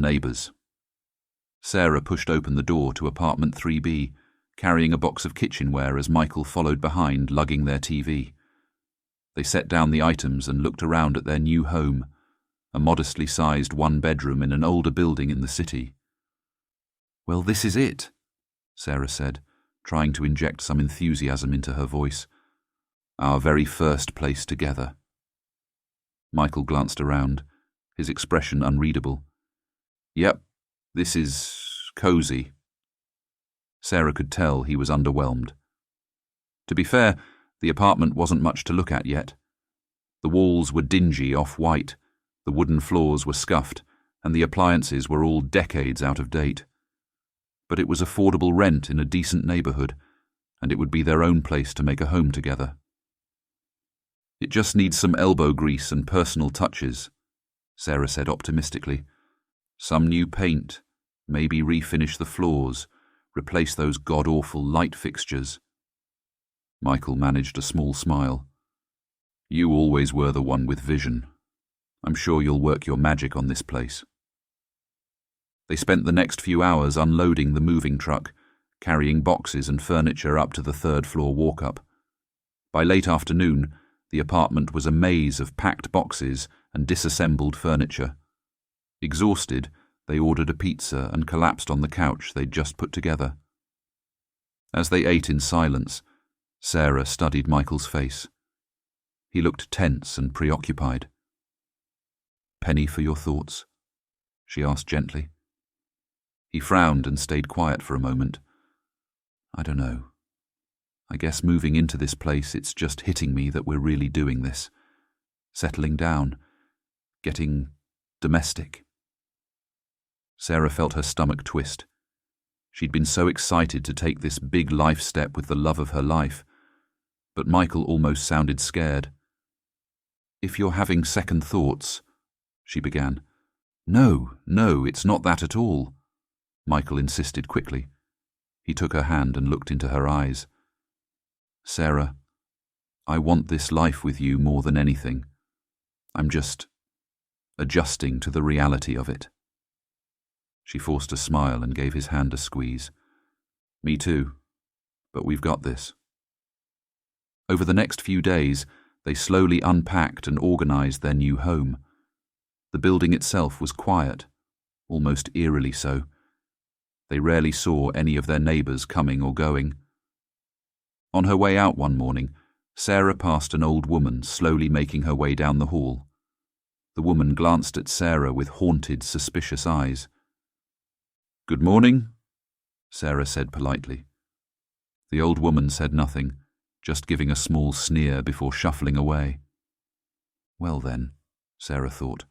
neighbours. Sarah pushed open the door to apartment 3B, carrying a box of kitchenware as Michael followed behind, lugging their TV. They set down the items and looked around at their new home, a modestly sized one-bedroom in an older building in the city. "Well, this is it," Sarah said, trying to inject some enthusiasm into her voice. "Our very first place together." Michael glanced around, his expression unreadable. "Yep, this is cosy." Sarah could tell he was underwhelmed. To be fair, the apartment wasn't much to look at yet. The walls were dingy off-white, the wooden floors were scuffed, and the appliances were all decades out of date. But it was affordable rent in a decent neighbourhood, and it would be their own place to make a home together. "It just needs some elbow grease and personal touches," Sarah said optimistically. "Some new paint, maybe refinish the floors, replace those god-awful light fixtures." Michael managed a small smile. "You always were the one with vision. I'm sure you'll work your magic on this place." They spent the next few hours unloading the moving truck, carrying boxes and furniture up to the third-floor walk-up. By late afternoon, the apartment was a maze of packed boxes and disassembled furniture. Exhausted, they ordered a pizza and collapsed on the couch they'd just put together. As they ate in silence, Sarah studied Michael's face. He looked tense and preoccupied. "Penny for your thoughts?" she asked gently. He frowned and stayed quiet for a moment. "I don't know. I guess moving into this place, it's just hitting me that we're really doing this. Settling down. Getting domestic." Sarah felt her stomach twist. She'd been so excited to take this big life step with the love of her life, but Michael almost sounded scared. "If you're having second thoughts," she began. No, it's not that at all," Michael insisted quickly. He took her hand and looked into her eyes. "Sarah, I want this life with you more than anything. I'm just adjusting to the reality of it." She forced a smile and gave his hand a squeeze. "Me too, but we've got this." Over the next few days, they slowly unpacked and organized their new home. The building itself was quiet, almost eerily so. They rarely saw any of their neighbours coming or going. On her way out one morning, Sarah passed an old woman slowly making her way down the hall. The woman glanced at Sarah with haunted, suspicious eyes. "Good morning," Sarah said politely. The old woman said nothing, just giving a small sneer before shuffling away. Well then, Sarah thought,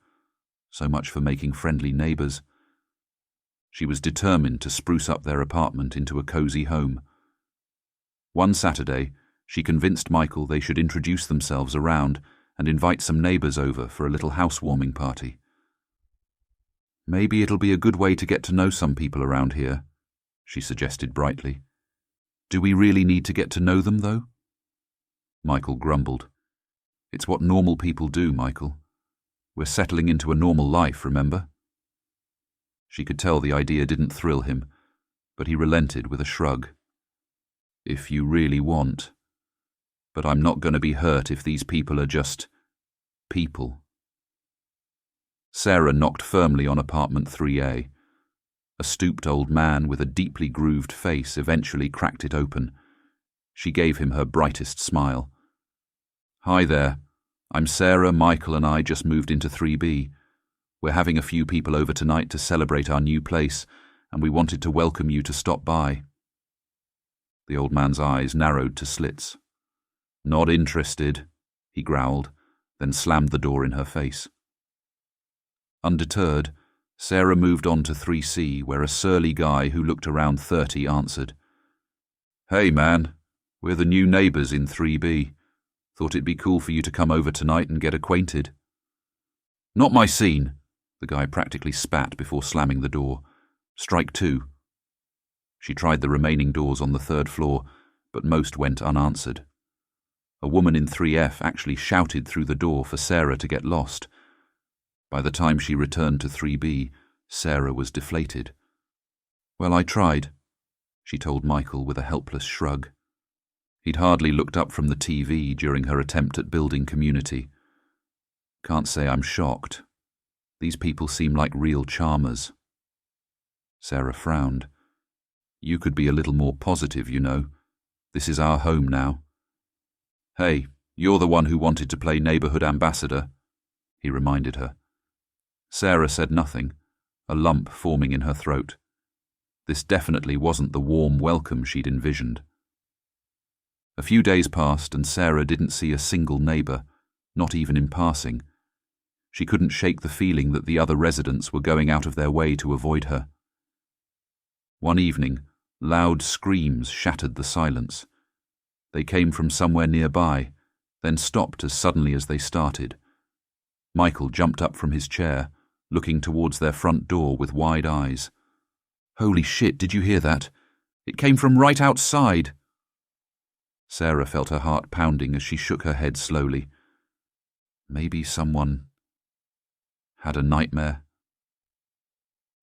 so much for making friendly neighbours. She was determined to spruce up their apartment into a cosy home. One Saturday, she convinced Michael they should introduce themselves around and invite some neighbours over for a little housewarming party. "Maybe it'll be a good way to get to know some people around here," she suggested brightly. "Do we really need to get to know them, though?" Michael grumbled. "It's what normal people do, Michael. We're settling into a normal life, remember?" She could tell the idea didn't thrill him, but he relented with a shrug. "If you really want. But I'm not going to be hurt if these people are just people." Sarah knocked firmly on apartment 3A. A stooped old man with a deeply grooved face eventually cracked it open. She gave him her brightest smile. "Hi there. I'm Sarah, Michael and I just moved into 3B. We're having a few people over tonight to celebrate our new place, and we wanted to welcome you to stop by." The old man's eyes narrowed to slits. "Not interested," he growled, then slammed the door in her face. Undeterred, Sarah moved on to 3C, where a surly guy who looked around 30 answered. "Hey man, we're the new neighbours in 3B. Thought it'd be cool for you to come over tonight and get acquainted." "Not my scene," the guy practically spat before slamming the door. "Strike two." She tried the remaining doors on the third floor, but most went unanswered. A woman in 3F actually shouted through the door for Sarah to get lost. By the time she returned to 3B, Sarah was deflated. "Well, I tried," she told Michael with a helpless shrug. He'd hardly looked up from the TV during her attempt at building community. "Can't say I'm shocked. These people seem like real charmers." Sarah frowned. "You could be a little more positive, you know. This is our home now." "Hey, you're the one who wanted to play neighborhood ambassador," he reminded her. Sarah said nothing, a lump forming in her throat. This definitely wasn't the warm welcome she'd envisioned. A few days passed and Sarah didn't see a single neighbor, not even in passing. She couldn't shake the feeling that the other residents were going out of their way to avoid her. One evening, loud screams shattered the silence. They came from somewhere nearby, then stopped as suddenly as they started. Michael jumped up from his chair, looking towards their front door with wide eyes. "Holy shit, did you hear that? It came from right outside." Sarah felt her heart pounding as she shook her head slowly. Maybe someone had a nightmare.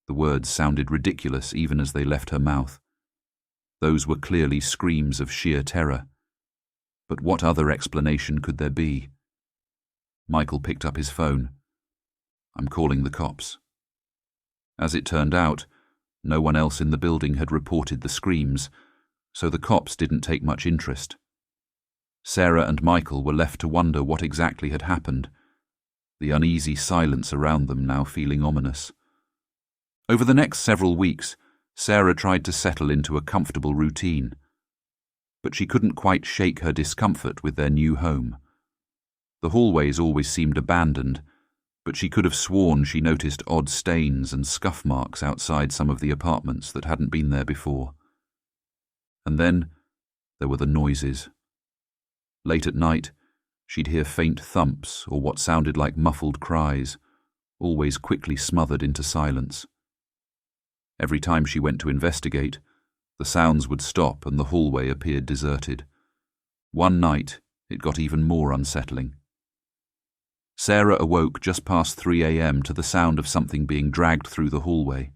The words sounded ridiculous even as they left her mouth. Those were clearly screams of sheer terror. But what other explanation could there be? Michael picked up his phone. "I'm calling the cops." As it turned out, no one else in the building had reported the screams, so the cops didn't take much interest. Sarah and Michael were left to wonder what exactly had happened, the uneasy silence around them now feeling ominous. Over the next several weeks, Sarah tried to settle into a comfortable routine, but she couldn't quite shake her discomfort with their new home. The hallways always seemed abandoned, but she could have sworn she noticed odd stains and scuff marks outside some of the apartments that hadn't been there before. And then there were the noises. Late at night, she'd hear faint thumps or what sounded like muffled cries, always quickly smothered into silence. Every time she went to investigate, the sounds would stop and the hallway appeared deserted. One night, it got even more unsettling. Sarah awoke just past 3 a.m. to the sound of something being dragged through the hallway.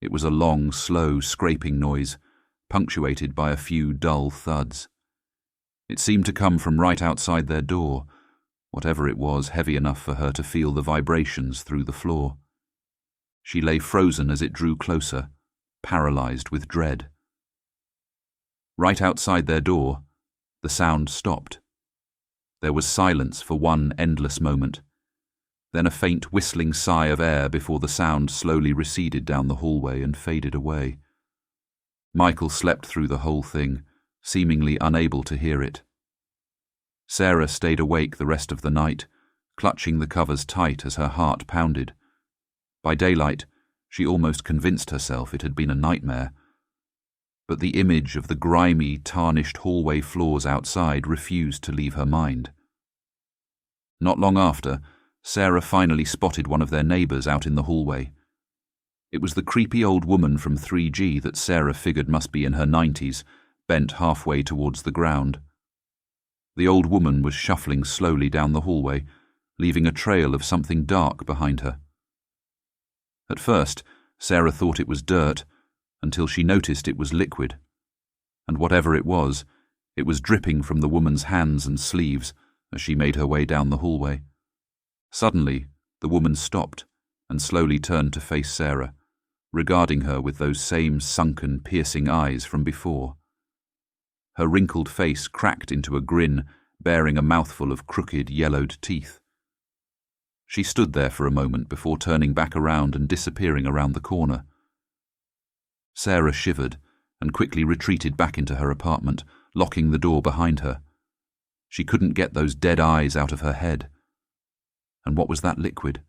It was a long, slow, scraping noise, punctuated by a few dull thuds. It seemed to come from right outside their door, whatever it was heavy enough for her to feel the vibrations through the floor. She lay frozen as it drew closer, paralyzed with dread. Right outside their door, the sound stopped. There was silence for one endless moment, then a faint whistling sigh of air before the sound slowly receded down the hallway and faded away. Michael slept through the whole thing, seemingly unable to hear it. Sarah stayed awake the rest of the night, clutching the covers tight as her heart pounded. By daylight, she almost convinced herself it had been a nightmare. But the image of the grimy, tarnished hallway floors outside refused to leave her mind. Not long after, Sarah finally spotted one of their neighbors out in the hallway. It was the creepy old woman from 3G that Sarah figured must be in her 90s, bent halfway towards the ground. The old woman was shuffling slowly down the hallway, leaving a trail of something dark behind her. At first, Sarah thought it was dirt, until she noticed it was liquid. And whatever it was dripping from the woman's hands and sleeves as she made her way down the hallway. Suddenly, the woman stopped and slowly turned to face Sarah, regarding her with those same sunken, piercing eyes from before. Her wrinkled face cracked into a grin, bearing a mouthful of crooked, yellowed teeth. She stood there for a moment before turning back around and disappearing around the corner. Sarah shivered and quickly retreated back into her apartment, locking the door behind her. She couldn't get those dead eyes out of her head. And what was that liquid?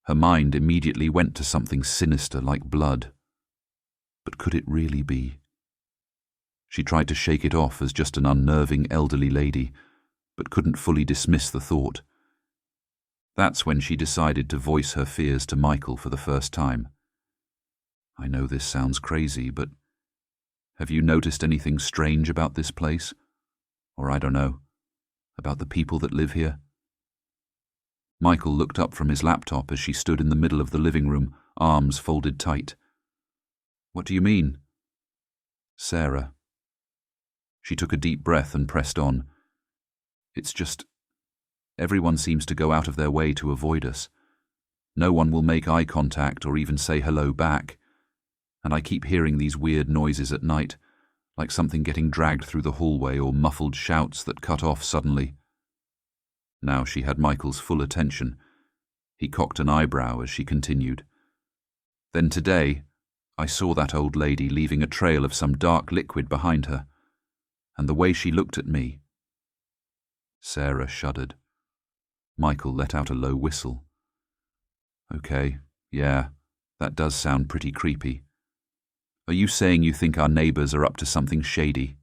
Her mind immediately went to something sinister like blood. But could it really be? She tried to shake it off as just an unnerving elderly lady, but couldn't fully dismiss the thought. That's when she decided to voice her fears to Michael for the first time. "I know this sounds crazy, but have you noticed anything strange about this place? Or I don't know, about the people that live here?" Michael looked up from his laptop as she stood in the middle of the living room, arms folded tight. "What do you mean?" "Sarah." She took a deep breath and pressed on. "It's just, everyone seems to go out of their way to avoid us. No one will make eye contact or even say hello back. And I keep hearing these weird noises at night, like something getting dragged through the hallway or muffled shouts that cut off suddenly." Now she had Michael's full attention. He cocked an eyebrow as she continued. "Then today, I saw that old lady leaving a trail of some dark liquid behind her, and the way she looked at me." Sarah shuddered. Michael let out a low whistle. "Okay, yeah, that does sound pretty creepy. Are you saying you think our neighbours are up to something shady?"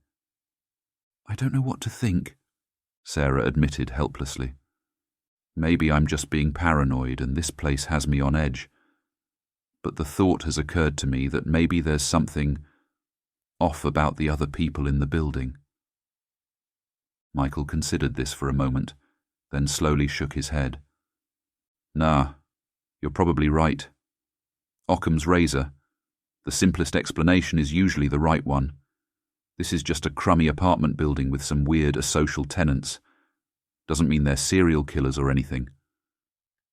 "I don't know what to think," Sarah admitted helplessly. "Maybe I'm just being paranoid and this place has me on edge. But the thought has occurred to me that maybe there's something off about the other people in the building." Michael considered this for a moment, then slowly shook his head. "Nah, you're probably right. Occam's razor. The simplest explanation is usually the right one. This is just a crummy apartment building with some weird asocial tenants. Doesn't mean they're serial killers or anything."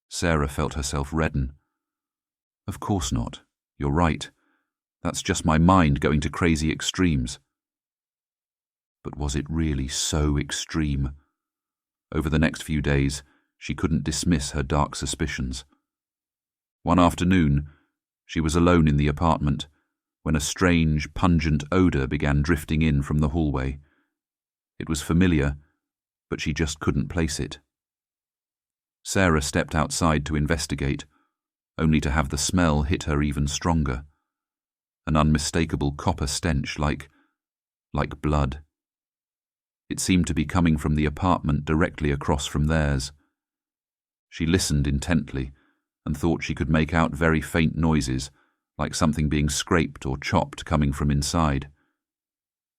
Sarah felt herself redden. "Of course not. You're right. That's just my mind going to crazy extremes." But was it really so extreme? Over the next few days, she couldn't dismiss her dark suspicions. One afternoon, she was alone in the apartment when a strange, pungent odour began drifting in from the hallway. It was familiar, but she just couldn't place it. Sarah stepped outside to investigate, only to have the smell hit her even stronger. An unmistakable copper stench like blood. It seemed to be coming from the apartment directly across from theirs. She listened intently and thought she could make out very faint noises, like something being scraped or chopped coming from inside.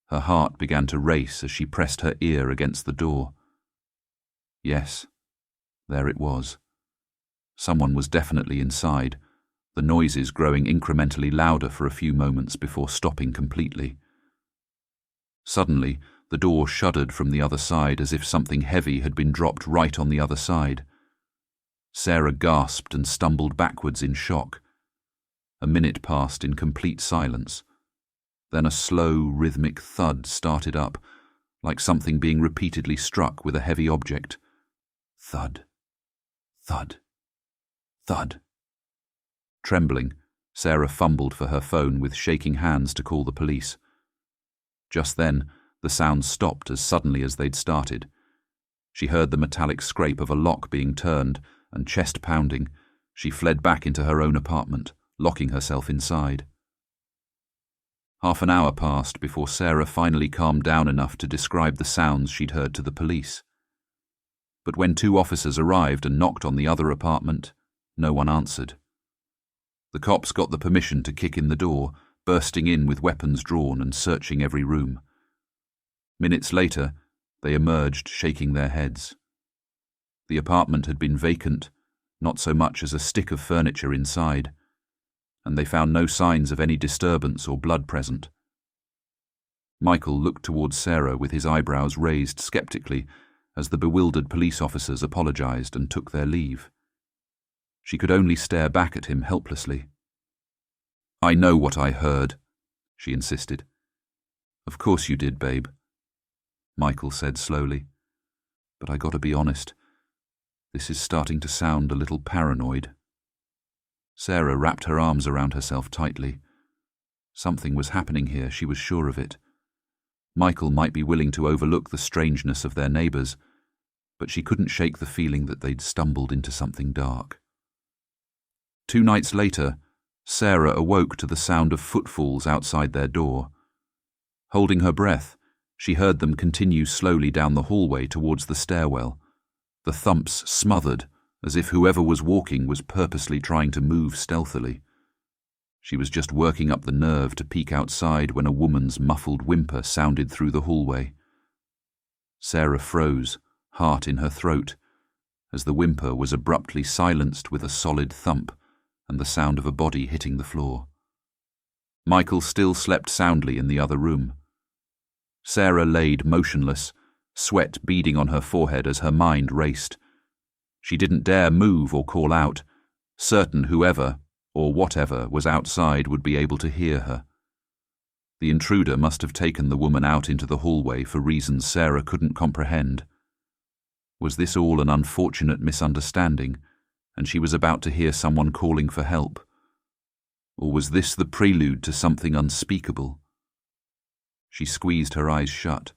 Her heart began to race as she pressed her ear against the door. Yes, there it was. Someone was definitely inside, the noises growing incrementally louder for a few moments before stopping completely. Suddenly, the door shuddered from the other side as if something heavy had been dropped right on the other side. Sarah gasped and stumbled backwards in shock. A minute passed in complete silence. Then a slow, rhythmic thud started up, like something being repeatedly struck with a heavy object. Thud. Thud. Thud. Trembling, Sarah fumbled for her phone with shaking hands to call the police. Just then, the sounds stopped as suddenly as they'd started. She heard the metallic scrape of a lock being turned, and chest pounding, she fled back into her own apartment, locking herself inside. Half an hour passed before Sarah finally calmed down enough to describe the sounds she'd heard to the police. But when 2 officers arrived and knocked on the other apartment, no one answered. The cops got the permission to kick in the door, bursting in with weapons drawn and searching every room. Minutes later, they emerged shaking their heads. The apartment had been vacant, not so much as a stick of furniture inside, and they found no signs of any disturbance or blood present. Michael looked towards Sarah with his eyebrows raised skeptically as the bewildered police officers apologized and took their leave. She could only stare back at him helplessly. "I know what I heard," she insisted. "Of course you did, babe," Michael said slowly. "But I gotta be honest, this is starting to sound a little paranoid." Sarah wrapped her arms around herself tightly. Something was happening here, she was sure of it. Michael might be willing to overlook the strangeness of their neighbours, but she couldn't shake the feeling that they'd stumbled into something dark. 2 nights later, Sarah awoke to the sound of footfalls outside their door. Holding her breath, she heard them continue slowly down the hallway towards the stairwell, the thumps smothered, as if whoever was walking was purposely trying to move stealthily. She was just working up the nerve to peek outside when a woman's muffled whimper sounded through the hallway. Sarah froze, heart in her throat, as the whimper was abruptly silenced with a solid thump, and the sound of a body hitting the floor. Michael still slept soundly in the other room. Sarah laid motionless, sweat beading on her forehead as her mind raced. She didn't dare move or call out, certain whoever, or whatever, was outside would be able to hear her. The intruder must have taken the woman out into the hallway for reasons Sarah couldn't comprehend. Was this all an unfortunate misunderstanding, and she was about to hear someone calling for help? Or was this the prelude to something unspeakable? She squeezed her eyes shut,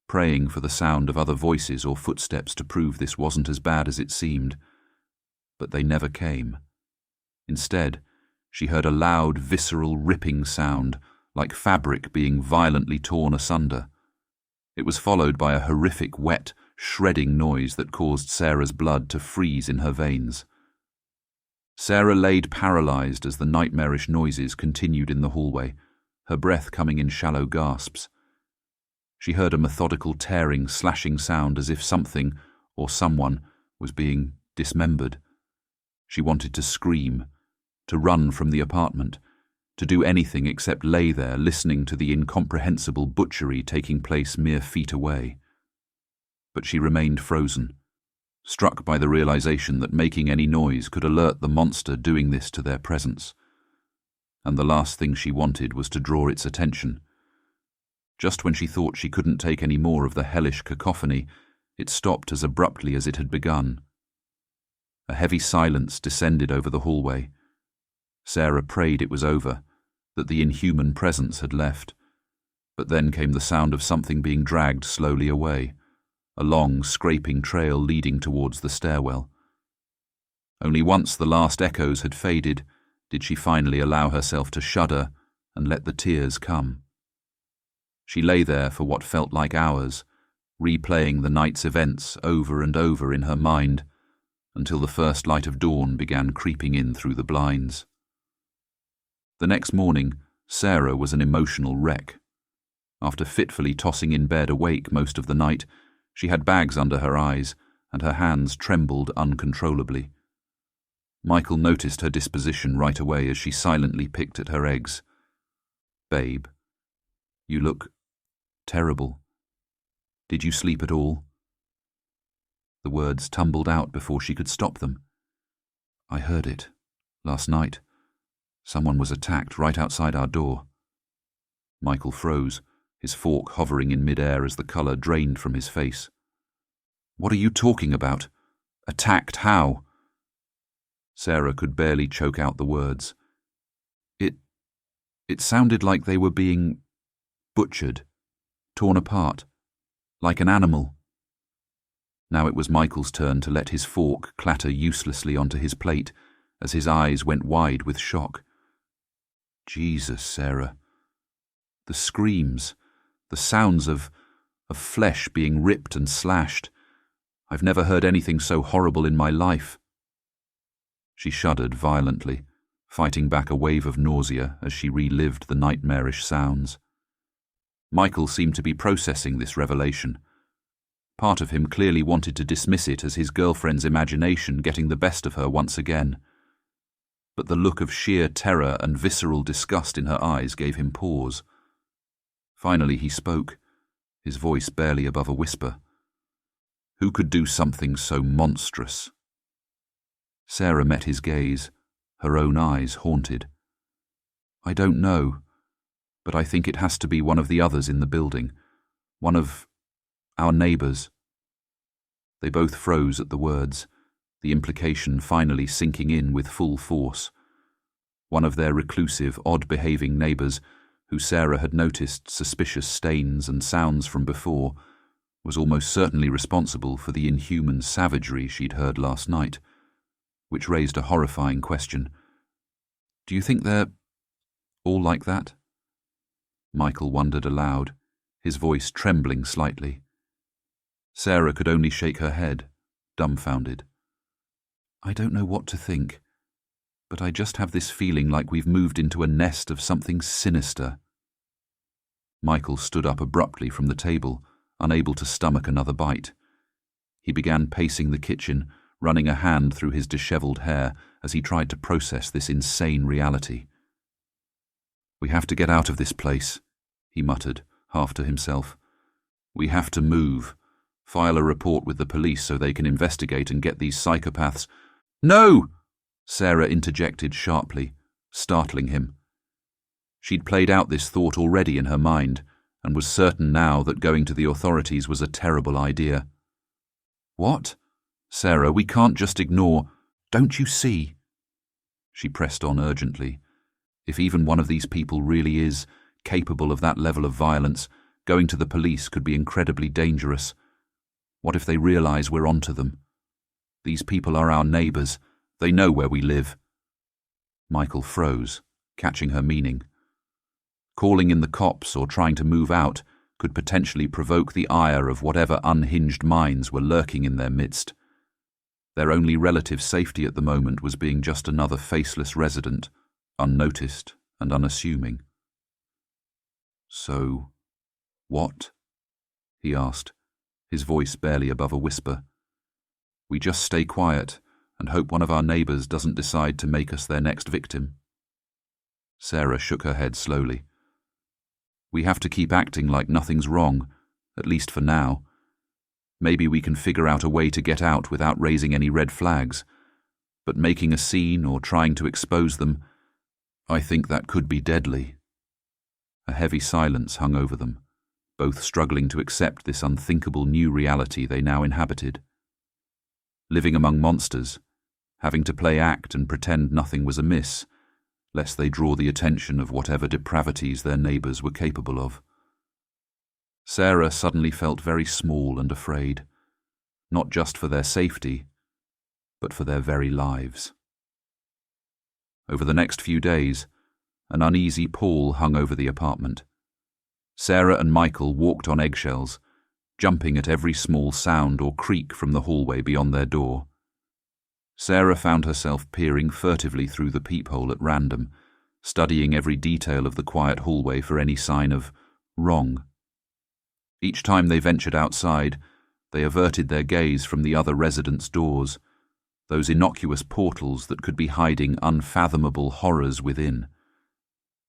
praying for the sound of other voices or footsteps to prove this wasn't as bad as it seemed. But they never came. Instead, she heard a loud, visceral, ripping sound, like fabric being violently torn asunder. It was followed by a horrific, wet, shredding noise that caused Sarah's blood to freeze in her veins. Sarah laid paralyzed as the nightmarish noises continued in the hallway, her breath coming in shallow gasps. She heard a methodical tearing, slashing sound as if something, or someone, was being dismembered. She wanted to scream, to run from the apartment, to do anything except lay there listening to the incomprehensible butchery taking place mere feet away. But she remained frozen, struck by the realization that making any noise could alert the monster doing this to their presence. And the last thing she wanted was to draw its attention. Just when she thought she couldn't take any more of the hellish cacophony, it stopped as abruptly as it had begun. A heavy silence descended over the hallway. Sarah prayed it was over, that the inhuman presence had left. But then came the sound of something being dragged slowly away, a long, scraping trail leading towards the stairwell. Only once the last echoes had faded did she finally allow herself to shudder and let the tears come. She lay there for what felt like hours, replaying the night's events over and over in her mind, until the first light of dawn began creeping in through the blinds. The next morning, Sarah was an emotional wreck. After fitfully tossing in bed awake most of the night, she had bags under her eyes, and her hands trembled uncontrollably. Michael noticed her disposition right away as she silently picked at her eggs. "Babe, you look terrible. Did you sleep at all?" The words tumbled out before she could stop them. "I heard it. Last night. Someone was attacked right outside our door." Michael froze, his fork hovering in mid-air as the colour drained from his face. "What are you talking about? Attacked how?" Sarah could barely choke out the words. It sounded like they were being butchered, torn apart, like an animal." Now it was Michael's turn to let his fork clatter uselessly onto his plate as his eyes went wide with shock. Jesus, Sarah. The screams, the sounds of flesh being ripped and slashed. I've never heard anything so horrible in my life. She shuddered violently, fighting back a wave of nausea as she relived the nightmarish sounds. Michael seemed to be processing this revelation. Part of him clearly wanted to dismiss it as his girlfriend's imagination getting the best of her once again. But the look of sheer terror and visceral disgust in her eyes gave him pause. Finally he spoke, his voice barely above a whisper. "Who could do something so monstrous?" Sarah met his gaze, her own eyes haunted. "I don't know, but I think it has to be one of the others in the building, one of our neighbours." They both froze at the words, the implication finally sinking in with full force. One of their reclusive, odd-behaving neighbours, who Sarah had noticed suspicious stains and sounds from before, was almost certainly responsible for the inhuman savagery she'd heard last night, which raised a horrifying question. "Do you think they're all like that?" Michael wondered aloud, his voice trembling slightly. Sarah could only shake her head, dumbfounded. "I don't know what to think, but I just have this feeling like we've moved into a nest of something sinister." Michael stood up abruptly from the table, unable to stomach another bite. He began pacing the kitchen, running a hand through his dishevelled hair as he tried to process this insane reality. "We have to get out of this place," he muttered, half to himself. "We have to move. File a report with the police so they can investigate and get these psychopaths—" "No!" Sarah interjected sharply, startling him. She'd played out this thought already in her mind, and was certain now that going to the authorities was a terrible idea. "What? Sarah, we can't just ignore— Don't you see?" She pressed on urgently. "If even one of these people really is capable of that level of violence, going to the police could be incredibly dangerous. What if they realize we're onto them? These people are our neighbors. They know where we live." Michael froze, catching her meaning. Calling in the cops or trying to move out could potentially provoke the ire of whatever unhinged minds were lurking in their midst. Their only relative safety at the moment was being just another faceless resident, unnoticed and unassuming. "So, what?" he asked, his voice barely above a whisper. "We just stay quiet and hope one of our neighbors doesn't decide to make us their next victim?" Sarah shook her head slowly. "We have to keep acting like nothing's wrong, at least for now. Maybe we can figure out a way to get out without raising any red flags, but making a scene or trying to expose them, I think that could be deadly." A heavy silence hung over them, both struggling to accept this unthinkable new reality they now inhabited. Living among monsters, having to play act and pretend nothing was amiss, lest they draw the attention of whatever depravities their neighbors were capable of. Sarah suddenly felt very small and afraid, not just for their safety, but for their very lives. Over the next few days, an uneasy pall hung over the apartment. Sarah and Michael walked on eggshells, jumping at every small sound or creak from the hallway beyond their door. Sarah found herself peering furtively through the peephole at random, studying every detail of the quiet hallway for any sign of wrong. Each time they ventured outside, they averted their gaze from the other residents' doors, those innocuous portals that could be hiding unfathomable horrors within.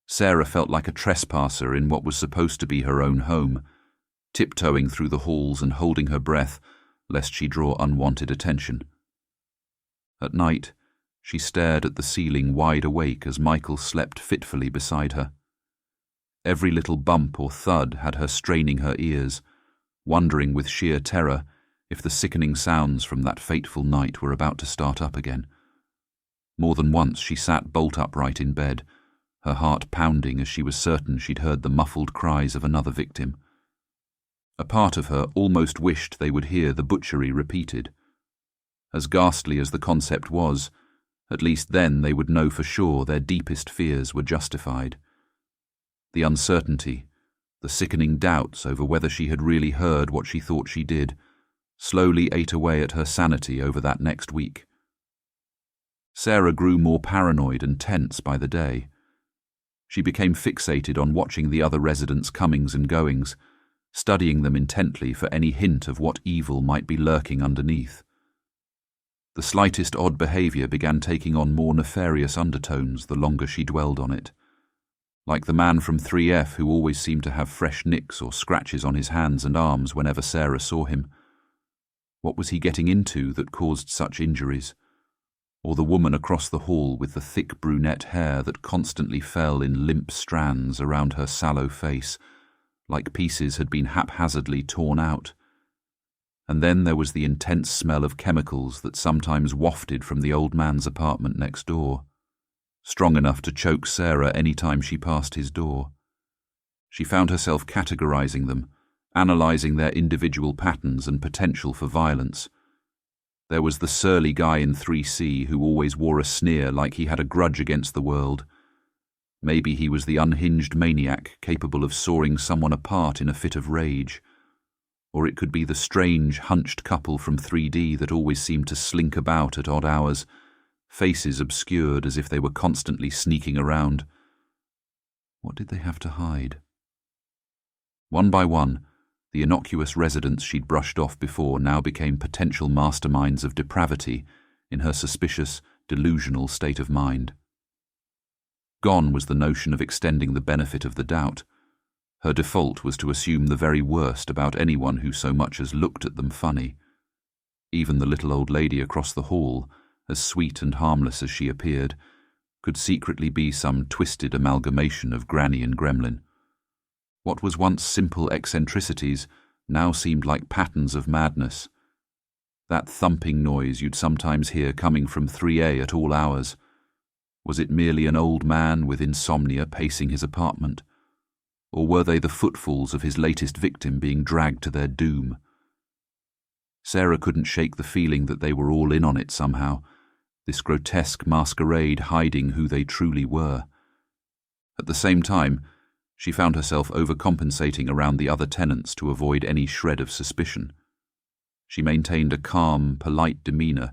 Sarah felt like a trespasser in what was supposed to be her own home, tiptoeing through the halls and holding her breath lest she draw unwanted attention. At night, she stared at the ceiling wide awake as Michael slept fitfully beside her. Every little bump or thud had her straining her ears, wondering with sheer terror if the sickening sounds from that fateful night were about to start up again. More than once she sat bolt upright in bed, her heart pounding as she was certain she'd heard the muffled cries of another victim. A part of her almost wished they would hear the butchery repeated. As ghastly as the concept was, at least then they would know for sure their deepest fears were justified. The uncertainty, the sickening doubts over whether she had really heard what she thought she did, slowly ate away at her sanity over that next week. Sarah grew more paranoid and tense by the day. She became fixated on watching the other residents' comings and goings, studying them intently for any hint of what evil might be lurking underneath. The slightest odd behavior began taking on more nefarious undertones the longer she dwelled on it. Like the man from 3F who always seemed to have fresh nicks or scratches on his hands and arms whenever Sarah saw him. What was he getting into that caused such injuries? Or the woman across the hall with the thick brunette hair that constantly fell in limp strands around her sallow face, like pieces had been haphazardly torn out. And then there was the intense smell of chemicals that sometimes wafted from the old man's apartment next door, strong enough to choke Sarah any time she passed his door. She found herself categorizing them, analyzing their individual patterns and potential for violence. There was the surly guy in 3C who always wore a sneer like he had a grudge against the world. Maybe he was the unhinged maniac capable of sawing someone apart in a fit of rage. Or it could be the strange, hunched couple from 3D that always seemed to slink about at odd hours, faces obscured as if they were constantly sneaking around. What did they have to hide? One by one, the innocuous residents she'd brushed off before now became potential masterminds of depravity in her suspicious, delusional state of mind. Gone was the notion of extending the benefit of the doubt. Her default was to assume the very worst about anyone who so much as looked at them funny. Even the little old lady across the hall, as sweet and harmless as she appeared, could secretly be some twisted amalgamation of Granny and Gremlin. What was once simple eccentricities now seemed like patterns of madness. That thumping noise you'd sometimes hear coming from 3A at all hours. Was it merely an old man with insomnia pacing his apartment? Or were they the footfalls of his latest victim being dragged to their doom? Sarah couldn't shake the feeling that they were all in on it somehow, this grotesque masquerade hiding who they truly were. At the same time, she found herself overcompensating around the other tenants to avoid any shred of suspicion. She maintained a calm, polite demeanour,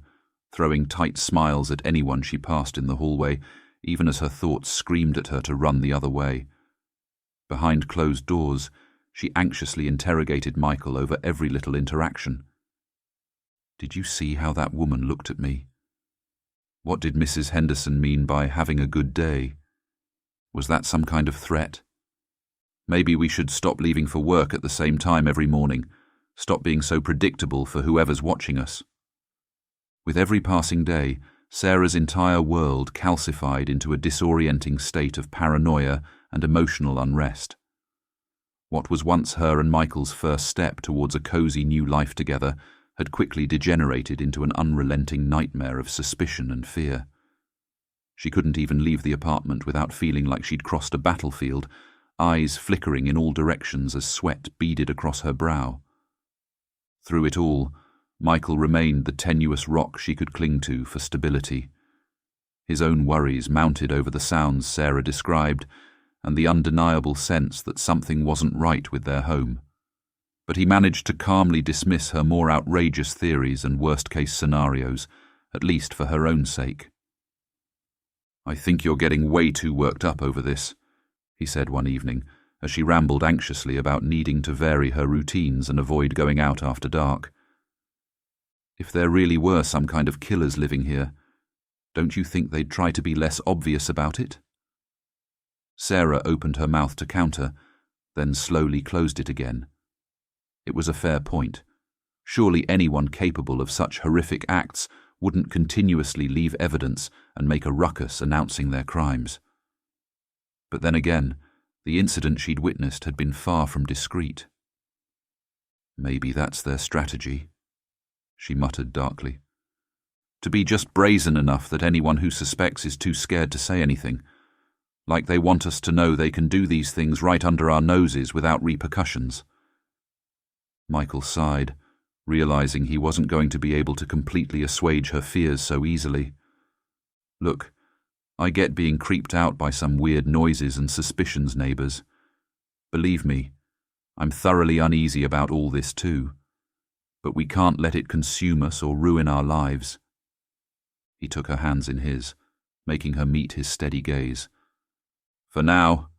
throwing tight smiles at anyone she passed in the hallway, even as her thoughts screamed at her to run the other way. Behind closed doors, she anxiously interrogated Michael over every little interaction. Did you see how that woman looked at me? What did Mrs. Henderson mean by having a good day? Was that some kind of threat? Maybe we should stop leaving for work at the same time every morning, stop being so predictable for whoever's watching us. With every passing day, Sarah's entire world calcified into a disorienting state of paranoia and emotional unrest. What was once her and Michael's first step towards a cosy new life together had quickly degenerated into an unrelenting nightmare of suspicion and fear. She couldn't even leave the apartment without feeling like she'd crossed a battlefield, eyes flickering in all directions as sweat beaded across her brow. Through it all, Michael remained the tenuous rock she could cling to for stability. His own worries mounted over the sounds Sarah described and the undeniable sense that something wasn't right with their home. But he managed to calmly dismiss her more outrageous theories and worst-case scenarios, at least for her own sake. "I think you're getting way too worked up over this," he said one evening, as she rambled anxiously about needing to vary her routines and avoid going out after dark. "If there really were some kind of killers living here, don't you think they'd try to be less obvious about it?" Sarah opened her mouth to counter, then slowly closed it again. It was a fair point. Surely anyone capable of such horrific acts wouldn't continuously leave evidence and make a ruckus announcing their crimes. But then again, the incident she'd witnessed had been far from discreet. "Maybe that's their strategy," she muttered darkly. "To be just brazen enough that anyone who suspects is too scared to say anything. Like they want us to know they can do these things right under our noses without repercussions." Michael sighed, realizing he wasn't going to be able to completely assuage her fears so easily. "Look, I get being creeped out by some weird noises and suspicions, neighbours. Believe me, I'm thoroughly uneasy about all this too. But we can't let it consume us or ruin our lives." He took her hands in his, making her meet his steady gaze. "For now,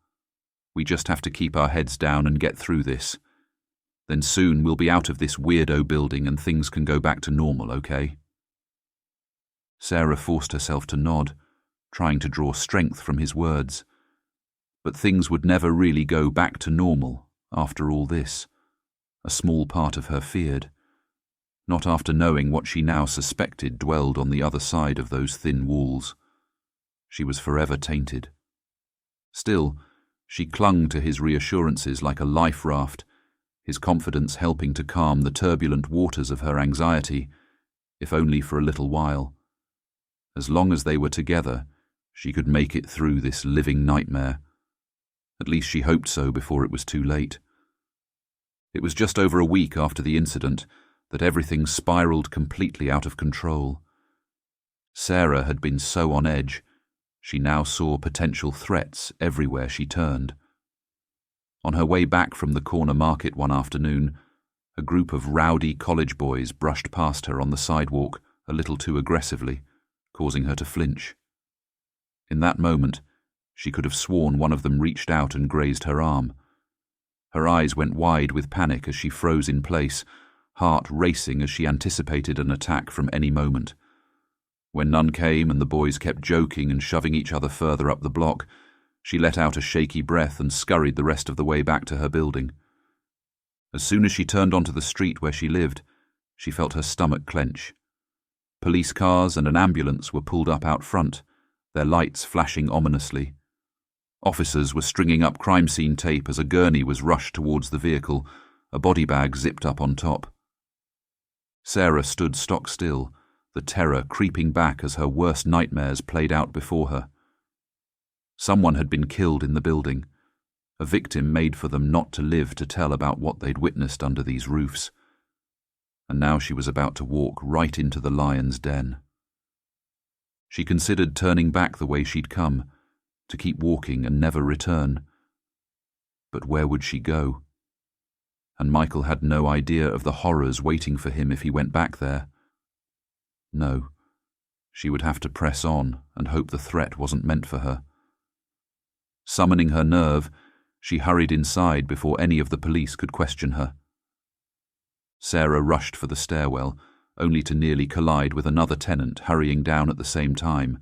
we just have to keep our heads down and get through this. Then soon we'll be out of this weirdo building and things can go back to normal, okay?" Sarah forced herself to nod, trying to draw strength from his words. But things would never really go back to normal after all this. A small part of her feared. Not after knowing what she now suspected dwelled on the other side of those thin walls. She was forever tainted. Still, she clung to his reassurances like a life raft, his confidence helping to calm the turbulent waters of her anxiety, if only for a little while. As long as they were together, she could make it through this living nightmare. At least she hoped so before it was too late. It was just over a week after the incident that everything spiraled completely out of control. Sarah had been so on edge, she now saw potential threats everywhere she turned. On her way back from the corner market one afternoon, a group of rowdy college boys brushed past her on the sidewalk a little too aggressively, causing her to flinch. In that moment, she could have sworn one of them reached out and grazed her arm. Her eyes went wide with panic as she froze in place, heart racing as she anticipated an attack from any moment. When none came and the boys kept joking and shoving each other further up the block, she let out a shaky breath and scurried the rest of the way back to her building. As soon as she turned onto the street where she lived, she felt her stomach clench. Police cars and an ambulance were pulled up out front, their lights flashing ominously. Officers were stringing up crime scene tape as a gurney was rushed towards the vehicle, a body bag zipped up on top. Sarah stood stock still, the terror creeping back as her worst nightmares played out before her. Someone had been killed in the building, a victim made for them not to live to tell about what they'd witnessed under these roofs. And now she was about to walk right into the lion's den. She considered turning back the way she'd come, to keep walking and never return. But where would she go? And Michael had no idea of the horrors waiting for him if he went back there. No, she would have to press on and hope the threat wasn't meant for her. Summoning her nerve, she hurried inside before any of the police could question her. Sarah rushed for the stairwell, only to nearly collide with another tenant hurrying down at the same time.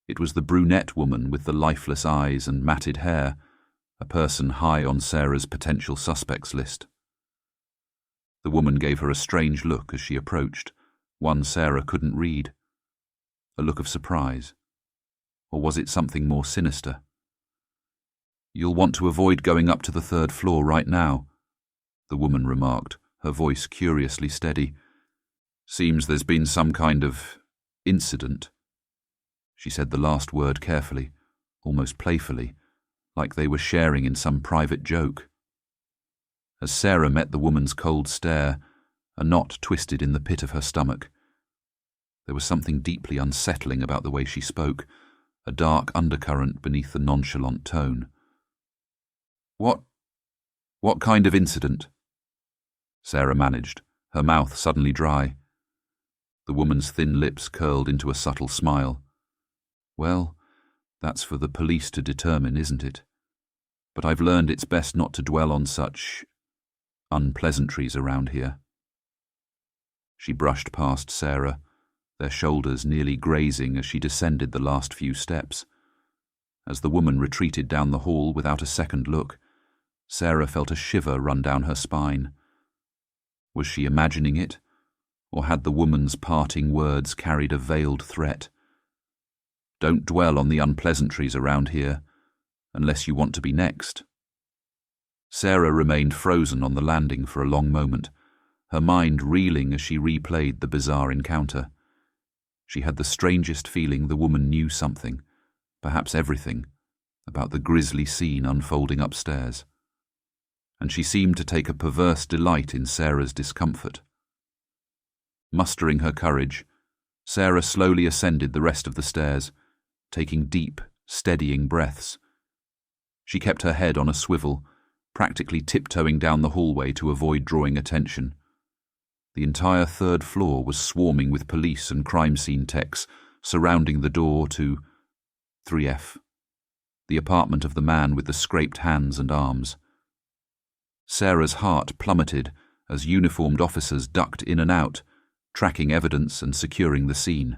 It was the brunette woman with the lifeless eyes and matted hair, a person high on Sarah's potential suspects list. The woman gave her a strange look as she approached, one Sarah couldn't read. A look of surprise. Or was it something more sinister? "You'll want to avoid going up to the 3rd floor right now," the woman remarked, her voice curiously steady. "Seems there's been some kind of incident." She said the last word carefully, almost playfully, like they were sharing in some private joke. As Sarah met the woman's cold stare, a knot twisted in the pit of her stomach. There was something deeply unsettling about the way she spoke, a dark undercurrent beneath the nonchalant tone. What kind of incident?" Sarah managed, her mouth suddenly dry. The woman's thin lips curled into a subtle smile. "Well, that's for the police to determine, isn't it? But I've learned it's best not to dwell on such unpleasantries around here." She brushed past Sarah, their shoulders nearly grazing as she descended the last few steps. As the woman retreated down the hall without a second look, Sarah felt a shiver run down her spine. Was she imagining it, or had the woman's parting words carried a veiled threat? "Don't dwell on the unpleasantries around here, unless you want to be next." Sarah remained frozen on the landing for a long moment, her mind reeling as she replayed the bizarre encounter. She had the strangest feeling the woman knew something, perhaps everything, about the grisly scene unfolding upstairs. And she seemed to take a perverse delight in Sarah's discomfort. Mustering her courage, Sarah slowly ascended the rest of the stairs, taking deep, steadying breaths. She kept her head on a swivel, practically tiptoeing down the hallway to avoid drawing attention. The entire 3rd floor was swarming with police and crime scene techs, surrounding the door to 3F, the apartment of the man with the scraped hands and arms. Sarah's heart plummeted as uniformed officers ducked in and out, tracking evidence and securing the scene.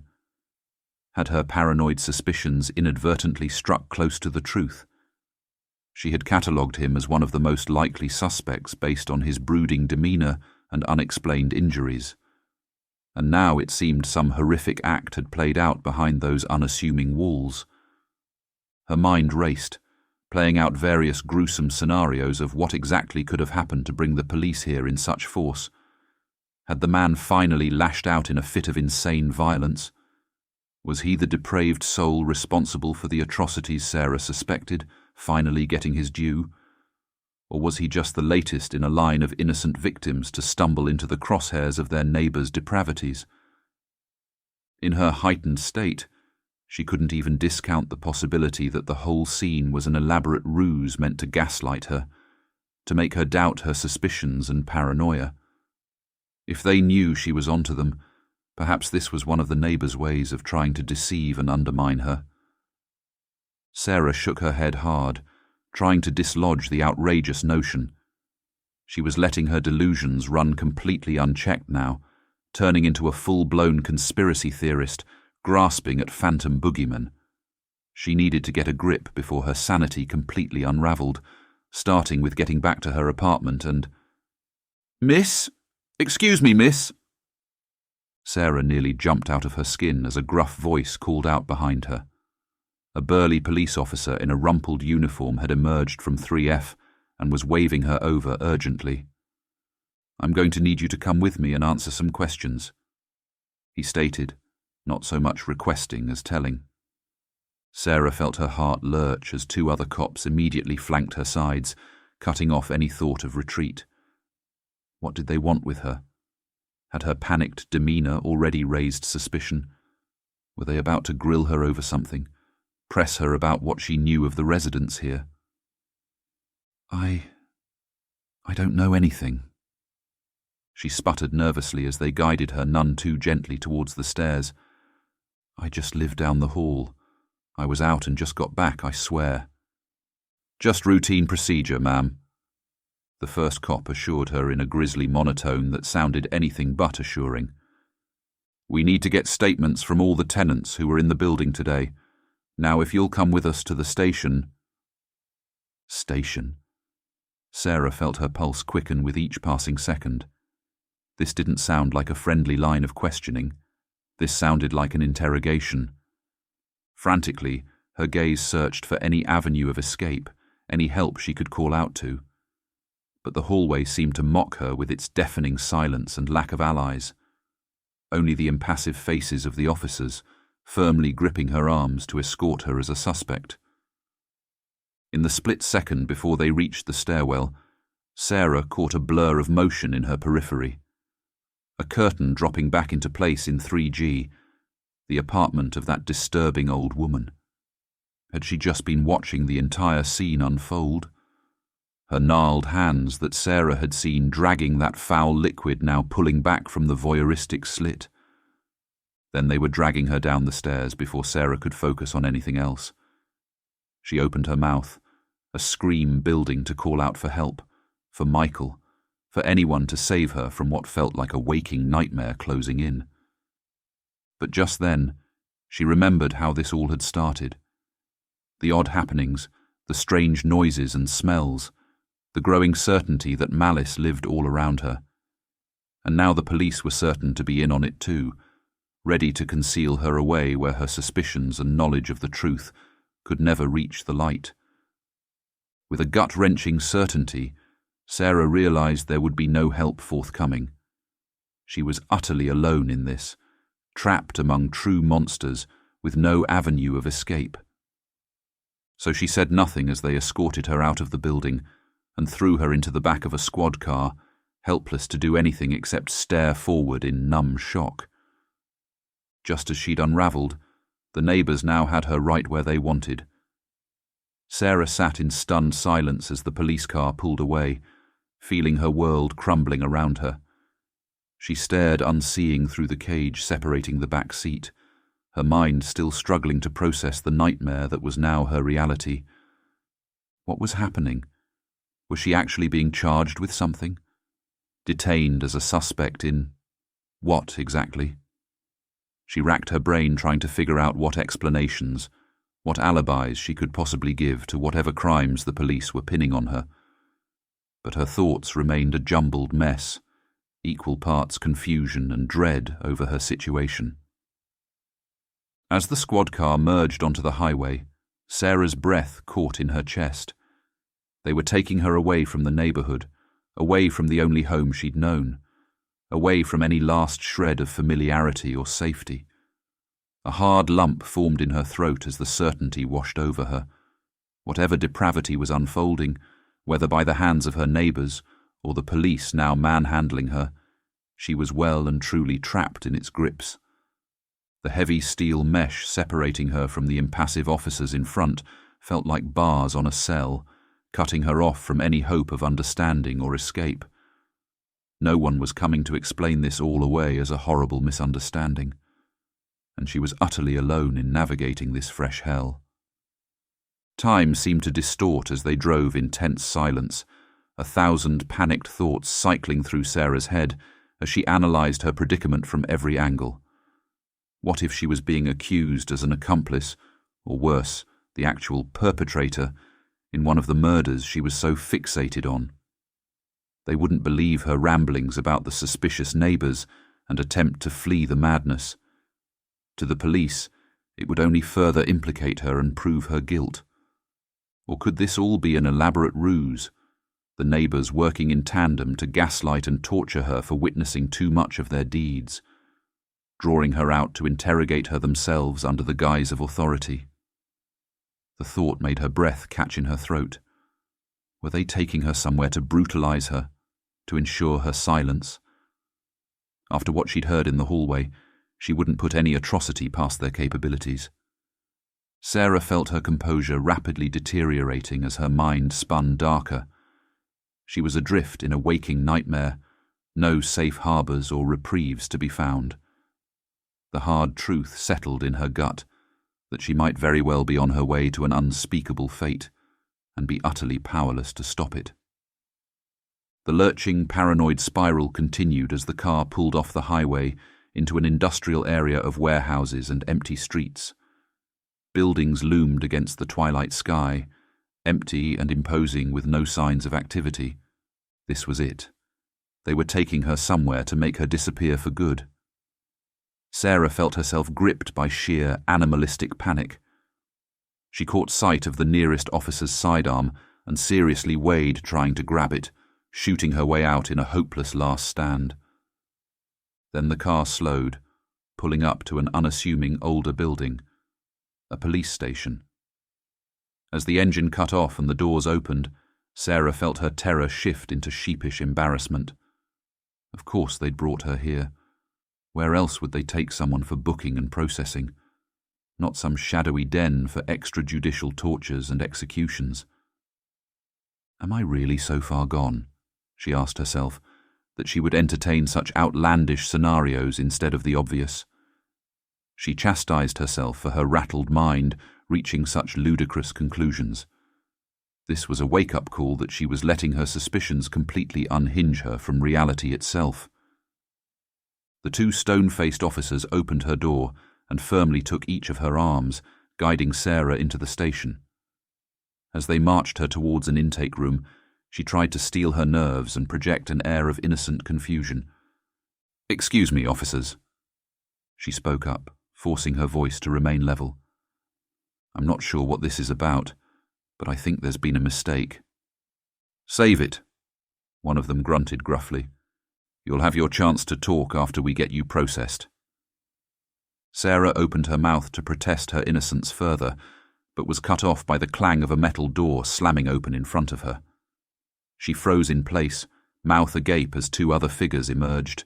Had her paranoid suspicions inadvertently struck close to the truth? She had catalogued him as one of the most likely suspects based on his brooding demeanour and unexplained injuries. And now it seemed some horrific act had played out behind those unassuming walls. Her mind raced, playing out various gruesome scenarios of what exactly could have happened to bring the police here in such force. Had the man finally lashed out in a fit of insane violence? Was he the depraved soul responsible for the atrocities Sarah suspected, finally getting his due? Or was he just the latest in a line of innocent victims to stumble into the crosshairs of their neighbours' depravities? In her heightened state, she couldn't even discount the possibility that the whole scene was an elaborate ruse meant to gaslight her, to make her doubt her suspicions and paranoia. If they knew she was onto them, perhaps this was one of the neighbours' ways of trying to deceive and undermine her. Sarah shook her head hard, trying to dislodge the outrageous notion. She was letting her delusions run completely unchecked now, turning into a full-blown conspiracy theorist, grasping at phantom boogeymen. She needed to get a grip before her sanity completely unravelled, starting with getting back to her apartment and... "Miss? Excuse me, miss." Sarah nearly jumped out of her skin as a gruff voice called out behind her. A burly police officer in a rumpled uniform had emerged from 3F and was waving her over urgently. "I'm going to need you to come with me and answer some questions," he stated, not so much requesting as telling. Sarah felt her heart lurch as 2 other cops immediately flanked her sides, cutting off any thought of retreat. What did they want with her? Had her panicked demeanour already raised suspicion? Were they about to grill her over something, press her about what she knew of the residents here? I don't know anything." She sputtered nervously as they guided her none too gently towards the stairs. "I just lived down the hall. I was out and just got back, I swear." "Just routine procedure, ma'am," the first cop assured her in a grisly monotone that sounded anything but assuring. "We need to get statements from all the tenants who were in the building today. Now, if you'll come with us to the station—" Station? Sarah felt her pulse quicken with each passing second. This didn't sound like a friendly line of questioning. This sounded like an interrogation. Frantically, her gaze searched for any avenue of escape, any help she could call out to. But the hallway seemed to mock her with its deafening silence and lack of allies. Only the impassive faces of the officers, firmly gripping her arms to escort her as a suspect. In the split second before they reached the stairwell, Sarah caught a blur of motion in her periphery. A curtain dropping back into place in 3G, the apartment of that disturbing old woman. Had she just been watching the entire scene unfold? Her gnarled hands that Sarah had seen dragging that foul liquid now pulling back from the voyeuristic slit. Then they were dragging her down the stairs before Sarah could focus on anything else. She opened her mouth, a scream building to call out for help, for Michael, for anyone to save her from what felt like a waking nightmare closing in. But just then, she remembered how this all had started. The odd happenings, the strange noises and smells, the growing certainty that malice lived all around her. And now the police were certain to be in on it too, ready to conceal her away where her suspicions and knowledge of the truth could never reach the light. With a gut-wrenching certainty, Sarah realized there would be no help forthcoming. She was utterly alone in this, trapped among true monsters with no avenue of escape. So she said nothing as they escorted her out of the building and threw her into the back of a squad car, helpless to do anything except stare forward in numb shock. Just as she'd unravelled, the neighbours now had her right where they wanted. Sarah sat in stunned silence as the police car pulled away, feeling her world crumbling around her. She stared unseeing through the cage separating the back seat, her mind still struggling to process the nightmare that was now her reality. What was happening? Was she actually being charged with something? Detained as a suspect in what exactly? She racked her brain trying to figure out what explanations, what alibis she could possibly give to whatever crimes the police were pinning on her. But her thoughts remained a jumbled mess, equal parts confusion and dread over her situation. As the squad car merged onto the highway, Sarah's breath caught in her chest. They were taking her away from the neighbourhood, away from the only home she'd known, away from any last shred of familiarity or safety. A hard lump formed in her throat as the certainty washed over her. Whatever depravity was unfolding, whether by the hands of her neighbours or the police now manhandling her, she was well and truly trapped in its grips. The heavy steel mesh separating her from the impassive officers in front felt like bars on a cell, cutting her off from any hope of understanding or escape. No one was coming to explain this all away as a horrible misunderstanding, and she was utterly alone in navigating this fresh hell. Time seemed to distort as they drove in tense silence, 1,000 panicked thoughts cycling through Sarah's head as she analysed her predicament from every angle. What if she was being accused as an accomplice, or worse, the actual perpetrator, in one of the murders she was so fixated on? They wouldn't believe her ramblings about the suspicious neighbours and attempt to flee the madness. To the police, it would only further implicate her and prove her guilt. Or could this all be an elaborate ruse, the neighbours working in tandem to gaslight and torture her for witnessing too much of their deeds, drawing her out to interrogate her themselves under the guise of authority? The thought made her breath catch in her throat. Were they taking her somewhere to brutalise her, to ensure her silence? After what she'd heard in the hallway, she wouldn't put any atrocity past their capabilities. Sarah felt her composure rapidly deteriorating as her mind spun darker. She was adrift in a waking nightmare, no safe harbours or reprieves to be found. The hard truth settled in her gut that she might very well be on her way to an unspeakable fate and be utterly powerless to stop it. The lurching, paranoid spiral continued as the car pulled off the highway into an industrial area of warehouses and empty streets. Buildings loomed against the twilight sky, empty and imposing with no signs of activity. This was it. They were taking her somewhere to make her disappear for good. Sarah felt herself gripped by sheer animalistic panic. She caught sight of the nearest officer's sidearm and seriously weighed trying to grab it, shooting her way out in a hopeless last stand. Then the car slowed, pulling up to an unassuming older building, a police station. As the engine cut off and the doors opened, Sarah felt her terror shift into sheepish embarrassment. Of course they'd brought her here. Where else would they take someone for booking and processing? Not some shadowy den for extrajudicial tortures and executions. Am I really so far gone, she asked herself, that she would entertain such outlandish scenarios instead of the obvious? She chastised herself for her rattled mind reaching such ludicrous conclusions. This was a wake-up call that she was letting her suspicions completely unhinge her from reality itself. The two stone-faced officers opened her door and firmly took each of her arms, guiding Sarah into the station. As they marched her towards an intake room, she tried to steel her nerves and project an air of innocent confusion. "Excuse me, officers." She spoke up, forcing her voice to remain level. "I'm not sure what this is about, but I think there's been a mistake." "Save it," one of them grunted gruffly. "You'll have your chance to talk after we get you processed." Sarah opened her mouth to protest her innocence further, but was cut off by the clang of a metal door slamming open in front of her. She froze in place, mouth agape as two other figures emerged,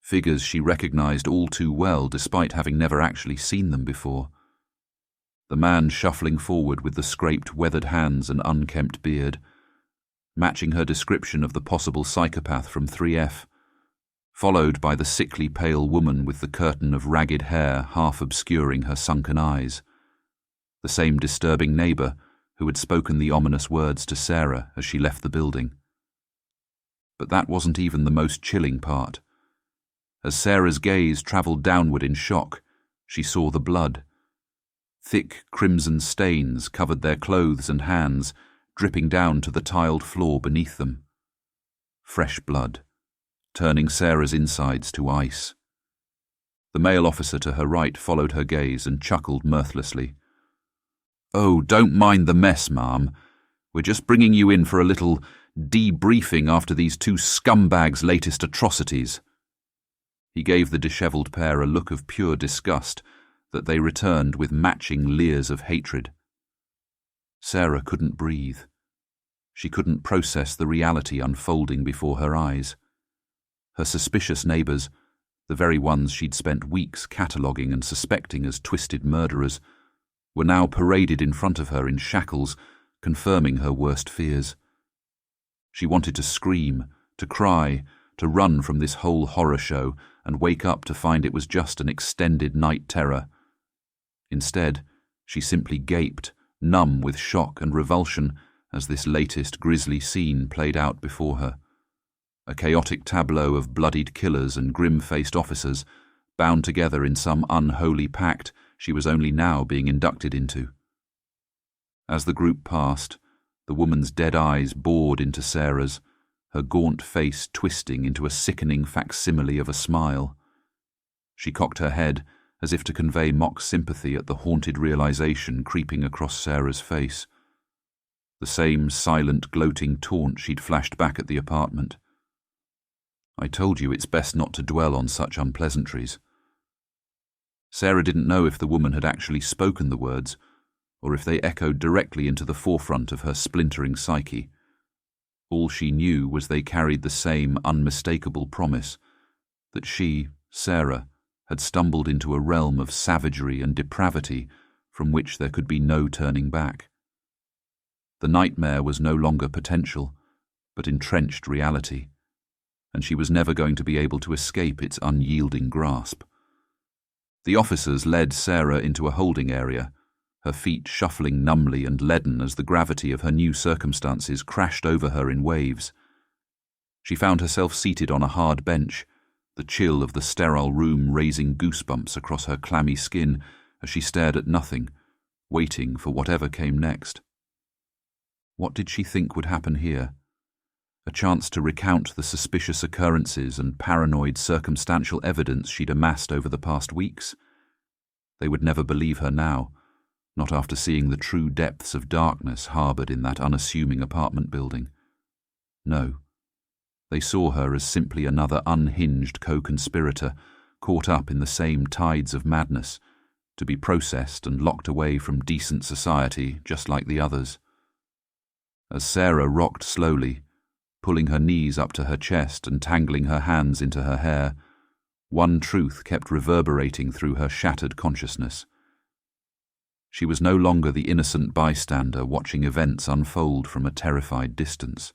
figures she recognized all too well despite having never actually seen them before. The man shuffling forward with the scraped, weathered hands and unkempt beard, matching her description of the possible psychopath from 3F, followed by the sickly pale woman with the curtain of ragged hair half obscuring her sunken eyes, the same disturbing neighbour who had spoken the ominous words to Sarah as she left the building. But that wasn't even the most chilling part. As Sarah's gaze travelled downward in shock, she saw the blood. Thick crimson stains covered their clothes and hands, dripping down to the tiled floor beneath them. Fresh blood, turning Sarah's insides to ice. The male officer to her right followed her gaze and chuckled mirthlessly. "Oh, don't mind the mess, ma'am. We're just bringing you in for a little debriefing after these two scumbags' latest atrocities." He gave the dishevelled pair a look of pure disgust that they returned with matching leers of hatred. Sarah couldn't breathe. She couldn't process the reality unfolding before her eyes. Her suspicious neighbours, the very ones she'd spent weeks cataloguing and suspecting as twisted murderers, were now paraded in front of her in shackles, confirming her worst fears. She wanted to scream, to cry, to run from this whole horror show and wake up to find it was just an extended night terror. Instead, she simply gaped, numb with shock and revulsion, as this latest grisly scene played out before her. A chaotic tableau of bloodied killers and grim-faced officers, bound together in some unholy pact she was only now being inducted into. As the group passed, the woman's dead eyes bored into Sarah's, her gaunt face twisting into a sickening facsimile of a smile. She cocked her head as if to convey mock sympathy at the haunted realization creeping across Sarah's face. The same silent, gloating taunt she'd flashed back at the apartment. "I told you it's best not to dwell on such unpleasantries." Sarah didn't know if the woman had actually spoken the words, or if they echoed directly into the forefront of her splintering psyche. All she knew was they carried the same unmistakable promise, that she, Sarah, had stumbled into a realm of savagery and depravity from which there could be no turning back. The nightmare was no longer potential, but entrenched reality, and she was never going to be able to escape its unyielding grasp. The officers led Sarah into a holding area, her feet shuffling numbly and leaden as the gravity of her new circumstances crashed over her in waves. She found herself seated on a hard bench, the chill of the sterile room raising goosebumps across her clammy skin as she stared at nothing, waiting for whatever came next. What did she think would happen here? A chance to recount the suspicious occurrences and paranoid circumstantial evidence she'd amassed over the past weeks? They would never believe her now, not after seeing the true depths of darkness harboured in that unassuming apartment building. No, they saw her as simply another unhinged co-conspirator caught up in the same tides of madness, to be processed and locked away from decent society just like the others. As Sarah rocked slowly, pulling her knees up to her chest and tangling her hands into her hair, one truth kept reverberating through her shattered consciousness. She was no longer the innocent bystander watching events unfold from a terrified distance.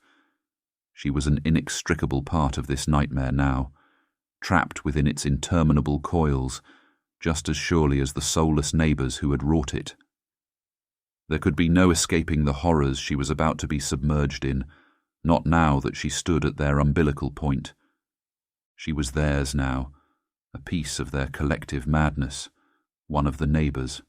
She was an inextricable part of this nightmare now, trapped within its interminable coils, just as surely as the soulless neighbours who had wrought it. There could be no escaping the horrors she was about to be submerged in, not now that she stood at their umbilical point. She was theirs now, a piece of their collective madness, one of the neighbours.